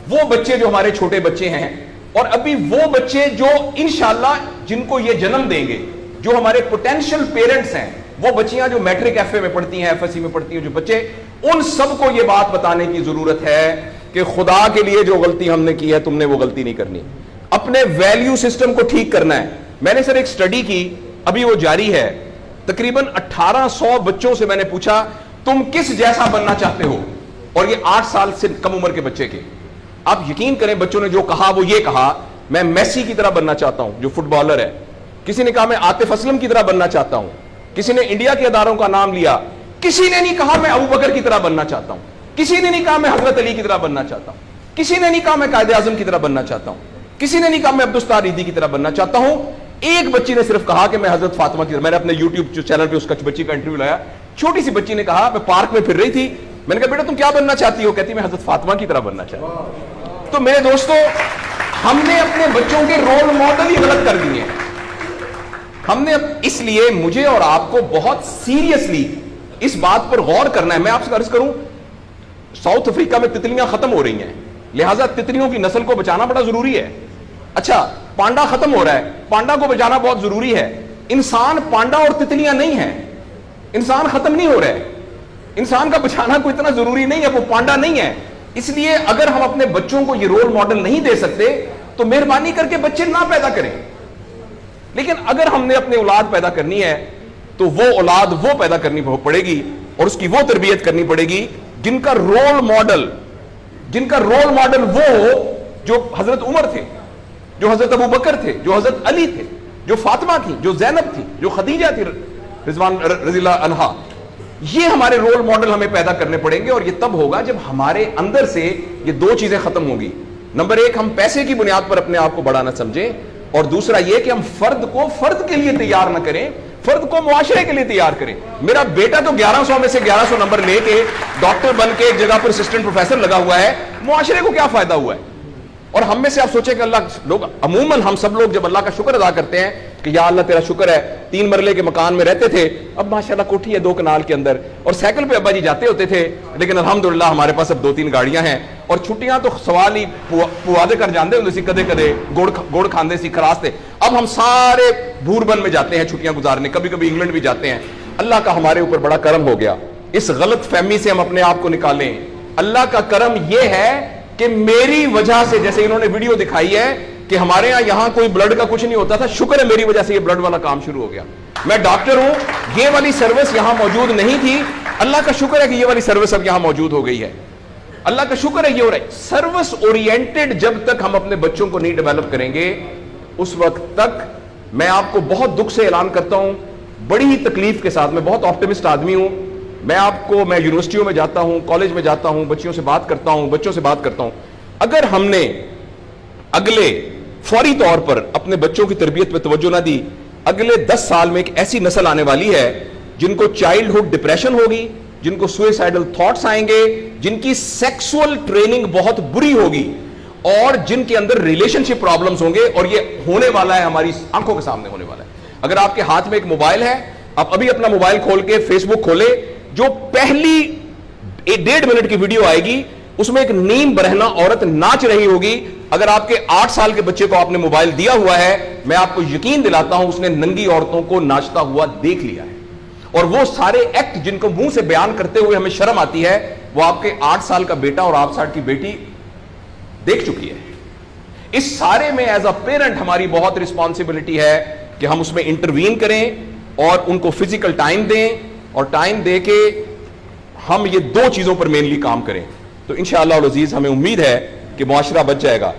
وہ بچے جو ہمارے چھوٹے بچے ہیں اور ابھی وہ بچے جو انشاءاللہ جن کو یہ جنم دیں گے, جو ہمارے پوٹینشیل پیرنٹس ہیں, وہ بچیاں جو میٹرک ایف اے میں پڑھتی ہیں, ایف ایس سی میں پڑھتی ہیں, جو بچے, ان سب کو یہ بات بتانے کی ضرورت ہے کہ خدا کے لیے جو غلطی ہم نے کی ہے تم نے وہ غلطی نہیں کرنی. اپنے ویلیو سسٹم کو ٹھیک کرنا ہے. میں نے سر ایک سٹڈی کی, ابھی وہ جاری ہے, تقریباً 1800 بچوں سے میں نے پوچھا تم کس جیسا بننا چاہتے ہو, اور یہ 8 سال سے کم عمر کے بچے کے. آپ یقین کریں بچوں نے جو کہا وہ یہ کہا میں میسی کی طرح بننا چاہتا ہوں جو فٹ بالر ہے, کسی نے کہا میں عاطف اسلم کی طرح بننا چاہتا ہوں, کسی نے انڈیا کے اداروں کا نام لیا, کسی نے نہیں کہا میں ابو بکر کی طرح بننا چاہتا ہوں, کسی نے نہیں کہا میں حضرت علی کی طرح بننا چاہتا ہوں, کسی نے نہیں کہا میں قائد اعظم کی طرح بننا چاہتا ہوں, کسی نے نہیں کہا میں عبدالستار ریدی کی طرح بننا چاہتا ہوں. ایک بچی نے صرف کہا کہ میں حضرت فاطمہ کی طرح. میں نے اپنے یوٹیوب چینل پہ اس بچی کا انٹرویو لایا, چھوٹی سی بچی نے کہا, میں پارک میں پھر رہی تھی, میں نے کہا بیٹا تم کیا بننا چاہتی ہو, کہتی میں حضرت فاطمہ کی طرح بننا چاہتی ہوں. تو میرے دوستو, ہم نے اپنے بچوں کے رول ماڈل ہی غلط کر دیے ہیں. ہم نے, اس لیے مجھے اور آپ کو بہت سیریسلی اس بات پر غور کرنا ہے. میں آپ سے عرض کروں, ساؤتھ افریقہ میں تتلیاں ختم ہو رہی ہیں, لہٰذا تتلیوں کی نسل کو بچانا بڑا ضروری ہے. اچھا پانڈا ختم ہو رہا ہے, پانڈا کو بچانا بہت ضروری ہے. انسان پانڈا اور تتلیاں نہیں ہیں, انسان ختم نہیں ہو رہا ہے, انسان کا بچانا کوئی اتنا ضروری نہیں ہے, وہ پانڈا نہیں ہے. اس لیے اگر ہم اپنے بچوں کو یہ رول ماڈل نہیں دے سکتے تو مہربانی کر کے بچے نہ پیدا کریں. لیکن اگر ہم نے اپنی اولاد پیدا کرنی ہے تو وہ اولاد وہ پیدا کرنی پڑے گی اور اس کی وہ تربیت کرنی پڑے گی جن کا رول ماڈل وہ ہو جو حضرت عمر تھے, جو حضرت ابو بکر تھے, جو حضرت علی تھے, جو فاطمہ تھی, جو زینب تھی, جو خدیجہ تھی رضوان رضی اللہ عنہا. یہ ہمارے رول ماڈل ہمیں پیدا کرنے پڑیں گے, اور یہ تب ہوگا جب ہمارے اندر سے یہ دو چیزیں ختم ہوں گی. نمبر 1, ہم پیسے کی بنیاد پر اپنے آپ کو بڑھانا سمجھیں, اور دوسرا یہ کہ ہم فرد کو فرد کے لیے تیار نہ کریں, فرد کو معاشرے کے لیے تیار کریں. میرا بیٹا تو 1100 میں سے 1100 نمبر لے کے ڈاکٹر بن کے ایک جگہ پر اسسٹنٹ پروفیسر لگا ہوا ہے, معاشرے کو کیا فائدہ ہوا ہے؟ اور ہم میں سے آپ سوچیں کہ اللہ لوگ, عموماً ہم سب لوگ جب اللہ کا شکر ادا کرتے ہیں کہ یا اللہ تیرا شکر ہے, 3 مرلے کے مکان میں رہتے تھے, اب ماشاءاللہ کوٹھی ہے 2 کنال کے اندر, اور سائیکل پہ ابا جی جاتے ہوتے تھے, لیکن الحمدللہ ہمارے پاس اب 2-3 گاڑیاں ہیں, اور چھٹیاں تو سوال ہی پوادے کر جاندے ہوندے سی, کدے کدے گوڑ کھاندے سی, خراستے. اب ہم سارے بھوربن میں جاتے ہیں چھٹیاں گزارنے, کبھی کبھی انگلینڈ بھی جاتے ہیں. اللہ کا ہمارے اوپر بڑا کرم ہو گیا. اس غلط فہمی سے ہم اپنے آپ کو نکالیں. اللہ کا کرم یہ ہے کہ میری وجہ سے, جیسے انہوں نے ویڈیو دکھائی ہے کہ ہمارے یہاں کوئی بلڈ کا کچھ نہیں ہوتا تھا, شکر ہے میری وجہ سے یہ بلڈ والا کام شروع ہو گیا. میں ڈاکٹر ہوں, یہ والی سروس یہاں موجود نہیں تھی, اللہ کا شکر ہے کہ یہ والی سروس اب یہاں موجود ہو گئی ہے. اللہ کا شکر ہے یہ ہو رہا ہے. سروس اورینٹڈ جب تک ہم اپنے بچوں کو نہیں ڈیولپ کریں گے, اس وقت تک میں آپ کو بہت دکھ سے اعلان کرتا ہوں, بڑی ہی تکلیف کے ساتھ, میں بہت آپٹمسٹ آدمی ہوں, میں یونیورسٹیوں میں جاتا ہوں, کالج میں جاتا ہوں, بچوں سے بات کرتا ہوں, اگر ہم نے اگلے فوری طور پر اپنے بچوں کی تربیت پہ توجہ نہ دی, اگلے 10 سال میں ایک ایسی نسل آنے والی ہے جن کو چائلڈہڈ ڈپریشن ہوگی, جن کو سوئسائڈل تھاٹس آئیں گے, جن کی سیکسول ٹریننگ بہت بری ہوگی, اور جن کے اندر ریلیشن شپ پرابلمز ہوں گے, اور یہ ہونے والا ہے, ہماری آنکھوں کے سامنے ہونے والا ہے. اگر آپ کے ہاتھ میں ایک موبائل ہے, آپ ابھی اپنا موبائل کھول کے فیس بک کھولے, جو پہلی 1.5 منٹ کی ویڈیو آئے گی اس میں ایک نیم برہنہ عورت ناچ رہی ہوگی. اگر آپ کے 8 سال کے بچے کو آپ نے موبائل دیا ہوا ہے, میں آپ کو یقین دلاتا ہوں اس نے ننگی عورتوں کو ناچتا ہوا دیکھ لیا ہے, اور وہ سارے ایکٹ جن کو منہ سے بیان کرتے ہوئے ہمیں شرم آتی ہے, وہ آپ کے 8 سال کا بیٹا اور 8 سال کی بیٹی دیکھ چکی ہے. اس سارے میں ایز اے پیرنٹ ہماری بہت رسپانسبلٹی ہے کہ ہم اس میں انٹروین کریں اور ان کو فزیکل ٹائم دیں, اور ٹائم دے کے ہم یہ 2 چیزوں پر مینلی کام کریں. تو انشاءاللہ العزیز ہمیں امید ہے کہ معاشرہ بچ جائے گا.